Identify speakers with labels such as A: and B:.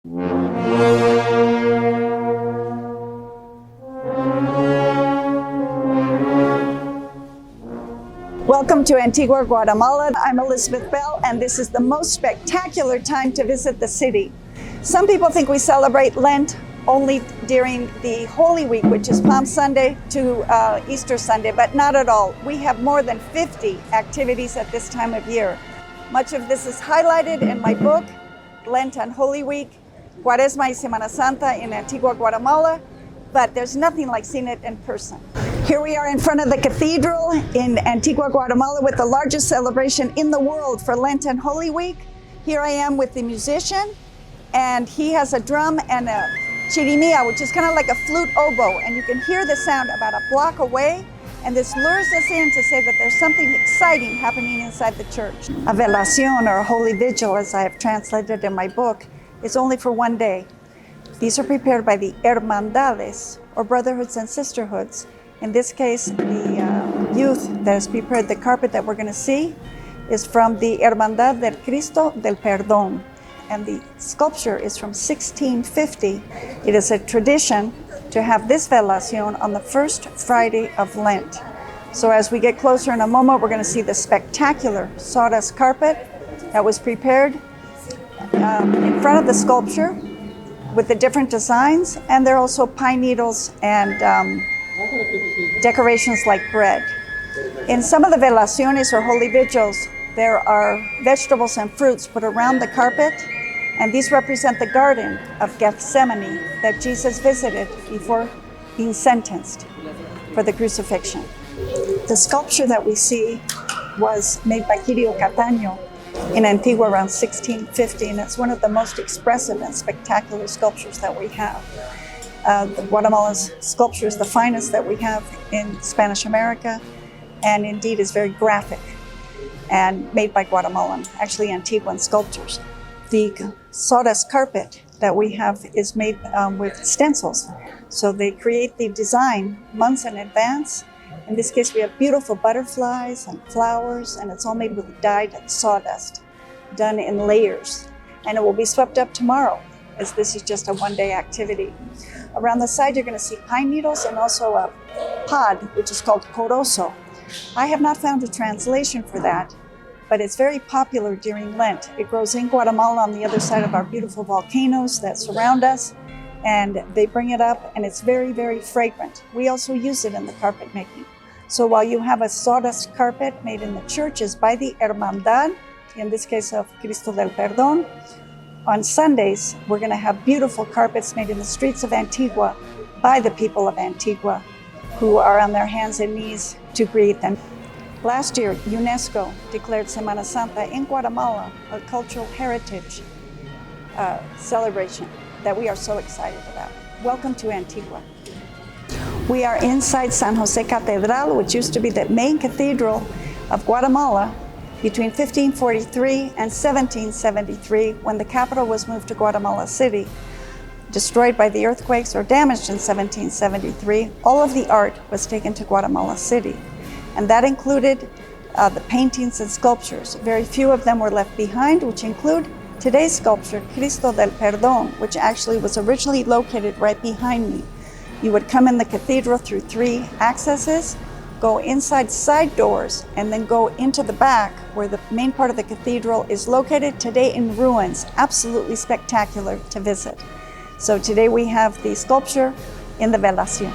A: Welcome to Antigua Guatemala. I'm Elizabeth Bell, and this is the most spectacular time to visit the city. Some people think we celebrate Lent only during the Holy Week, which is Palm Sunday to Easter Sunday, but not at all. We have more than 50 activities at this time of year. Much of this is highlighted in my book, Lent and Holy Week, Cuaresma y Semana Santa in Antigua Guatemala, but there's nothing like seeing it in person. Here we are in front of the cathedral in Antigua Guatemala with the largest celebration in the world for Lent and Holy Week. Here I am with the musician, and he has a drum and a chirimia, which is kind of like a flute oboe, and you can hear the sound about a block away, and this lures us in to say that there's something exciting happening inside the church. A Velación, or a holy vigil, as I have translated in my book, is only for one day. These are prepared by the hermandades, or brotherhoods and sisterhoods. In this case, the youth that has prepared the carpet that we're going to see is from the Hermandad del Cristo del Perdón, and the sculpture is from 1650. It is a tradition to have this Velación on the first Friday of Lent. So as we get closer in a moment, we're going to see the spectacular sawdust carpet that was prepared in front of the sculpture with the different designs, and there are also pine needles and decorations like bread. In some of the velaciones or holy vigils, there are vegetables and fruits put around the carpet, and these represent the garden of Gethsemane that Jesus visited before being sentenced for the crucifixion. The sculpture that we see was made by Quirio Cataño in Antigua around 1650, and it's one of the most expressive and spectacular sculptures that we have. Guatemala's sculpture is the finest that we have in Spanish America, and indeed is very graphic and made by Guatemalan, actually Antiguan sculptors. The sawdust carpet that we have is made with stencils. So they create the design months in advance. In this case, we have beautiful butterflies and flowers, and it's all made with dyed sawdust, done in layers. And it will be swept up tomorrow, as this is just a one-day activity. Around the side, you're going to see pine needles and also a pod, which is called corozo. I have not found a translation for that, but it's very popular during Lent. It grows in Guatemala on the other side of our beautiful volcanoes that surround us, and they bring it up, and it's very, very fragrant. We also use it in the carpet making. So while you have a sawdust carpet made in the churches by the Hermandad, in this case of Cristo del Perdón, on Sundays, we're going to have beautiful carpets made in the streets of Antigua by the people of Antigua, who are on their hands and knees to create them. Last year, UNESCO declared Semana Santa in Guatemala a cultural heritage celebration that we are so excited about. Welcome to Antigua. We are inside San Jose Catedral, which used to be the main cathedral of Guatemala between 1543 and 1773, when the capital was moved to Guatemala City. Destroyed by the earthquakes or damaged in 1773, all of the art was taken to Guatemala City. And that included the paintings and sculptures. Very few of them were left behind, which include today's sculpture, Cristo del Perdón, which actually was originally located right behind me. You would come in the cathedral through 3 accesses, go inside side doors, and then go into the back where the main part of the cathedral is located, today in ruins. Absolutely spectacular to visit. So today we have the sculpture in the Velación.